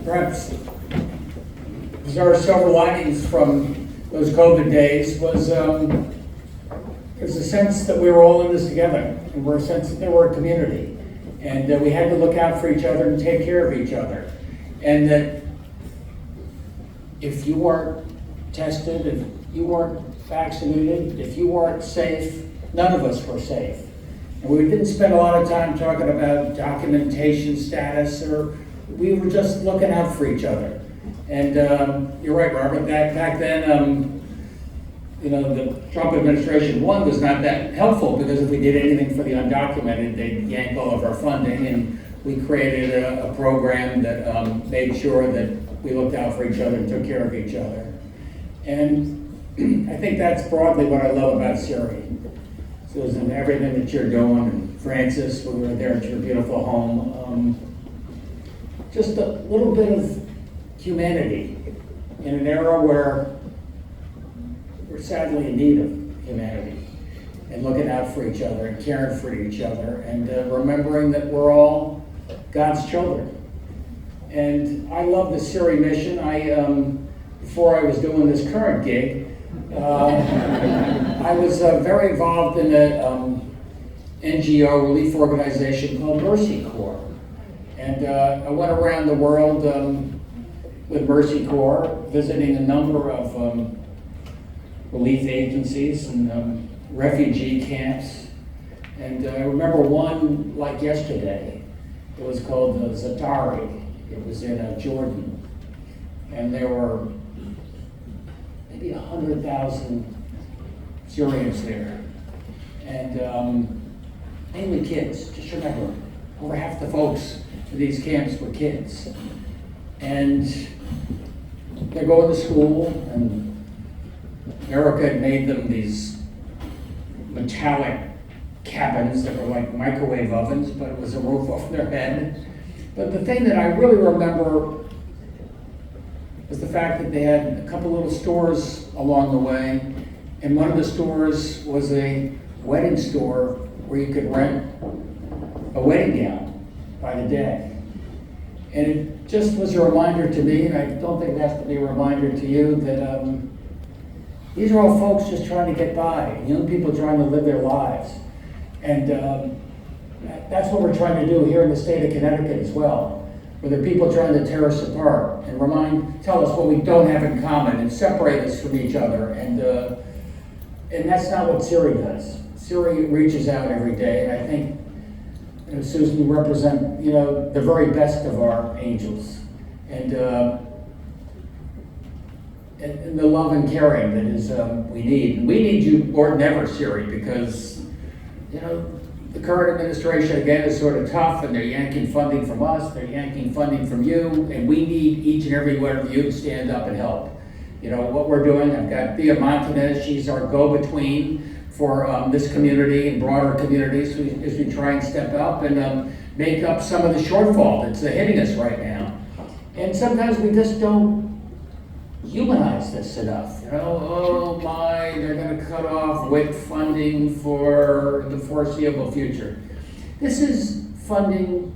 perhaps our silver linings from those COVID days was there's a sense that we were all in this together, and we're a sense that we're a community, and that we had to look out for each other and take care of each other, and that if you weren't tested, if you weren't vaccinated, if you weren't safe, none of us were safe. And we didn't spend a lot of time talking about documentation status, or we were just looking out for each other. And you're right, Robert, back then, the Trump administration, one, was not that helpful, because if we did anything for the undocumented, they'd yank all of our funding, and we created a program that made sure that we looked out for each other and took care of each other. And I think that's broadly what I love about Soiree. So it's in everything that you're doing, and Francis, when we were there at your beautiful home, just a little bit of humanity in an era where we're sadly in need of humanity, and looking out for each other and caring for each other, and remembering that we're all God's children. And I love the Soiree mission. Before I was doing this current gig, I was very involved in an NGO relief organization called Mercy Corps. And I went around the world with Mercy Corps, visiting a number of relief agencies and refugee camps. And I remember one like yesterday. It was called Soiree. It was in Jordan. And there were maybe 100,000 Syrians there. And mainly kids. Just remember, over half the folks in these camps were kids. And they're going to school, and Erica had made them these metallic cabins that were like microwave ovens, but it was a roof over their head. But the thing that I really remember was the fact that they had a couple little stores along the way, and one of the stores was a wedding store where you could rent a wedding gown by the day. And it just was a reminder to me, and I don't think it has to be a reminder to you, that these are all folks just trying to get by, young people trying to live their lives. And that's what we're trying to do here in the state of Connecticut as well, where there are people trying to tear us apart and tell us what we don't have in common and separate us from each other. And that's not what Soiree does. Soiree reaches out every day, and I think, Susan, you represent, the very best of our angels, and the love and caring that is we need. And we need you more than ever, Soiree, because the current administration again is sort of tough, and they're yanking funding from us, they're yanking funding from you, and we need each and every one of you to stand up and help. What we're doing. I've got Thea Montanez. She's our go-between for this community and broader communities as we try and step up and make up some of the shortfall that's hitting us right now. And sometimes we just don't humanize this enough. Oh my, they're going to cut off WIC funding for the foreseeable future. This is funding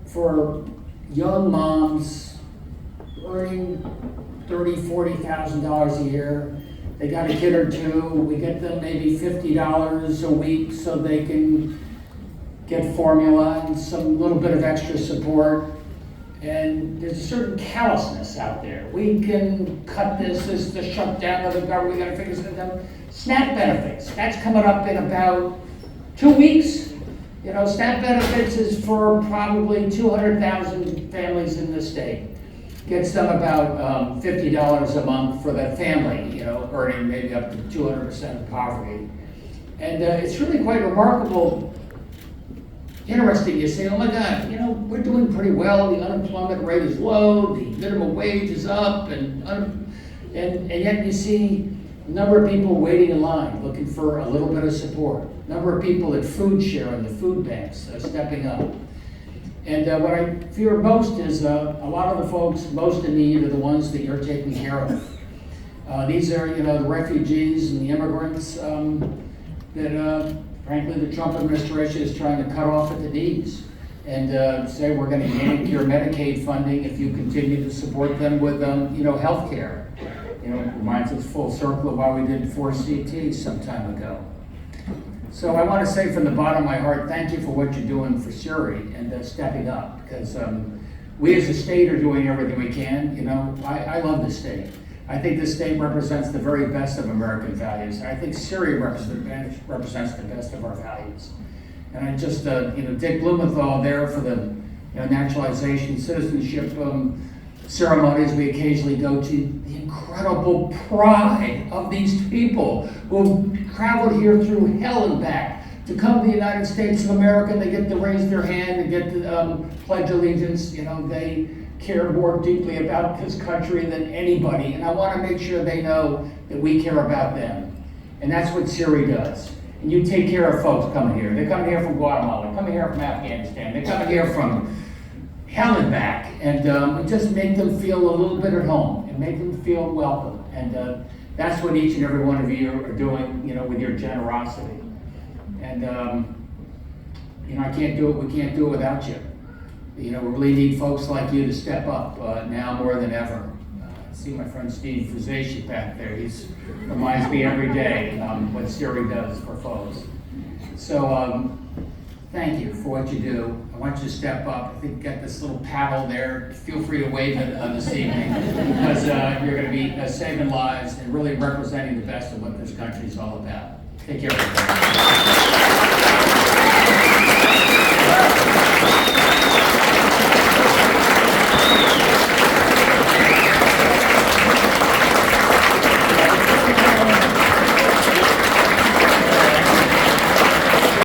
for young moms earning $30,000, $40,000 a year. They got a kid or two. We get them maybe $50 a week so they can get formula and some little bit of extra support. And there's a certain callousness out there. We can cut this is the shutdown of the government. We got to figure something out. SNAP benefits. That's coming up in about 2 weeks. SNAP benefits is for probably 200,000 families in the state. Gets them about $50 a month for that family, earning maybe up to 200% of poverty. And it's really quite remarkable, interesting. You say, oh my God, we're doing pretty well. The unemployment rate is low, the minimum wage is up, and yet you see a number of people waiting in line, looking for a little bit of support. A number of people at food share and the food banks stepping up. And what I fear most is a lot of the folks most in need are the ones that you're taking care of. These are, the refugees and the immigrants that, frankly, the Trump administration is trying to cut off at the knees. and say we're going to yank your Medicaid funding if you continue to support them with, health care. It reminds us full circle of why we did 4CT some time ago. So I want to say from the bottom of my heart, thank you for what you're doing for Soiree and stepping up, because we as a state are doing everything we can. I love this state. I think this state represents the very best of American values. I think Soiree represents the best of our values. And I just, Dick Blumenthal there for the naturalization citizenship ceremonies we occasionally go to, the incredible pride of these people who traveled here through hell and back to come to the United States of America. They get to raise their hand and get to pledge allegiance. They care more deeply about this country than anybody, and I want to make sure they know that we care about them. And that's what Soiree does. And you take care of folks coming here. They're coming here from Guatemala, they're coming here from Afghanistan, they're coming here from hell and back, and we just make them feel a little bit at home and make them feel welcome. And that's what each and every one of you are doing, with your generosity. And I can't do it. We can't do it without you. We really need folks like you to step up now more than ever. I see my friend Steve Fuzation back there. He reminds me every day what Soiree does for folks. So thank you for what you do. I want you to step up. I think you got this little paddle there. Feel free to wave it this evening, because you're going to be saving lives and really representing the best of what this country is all about. Take care, everybody.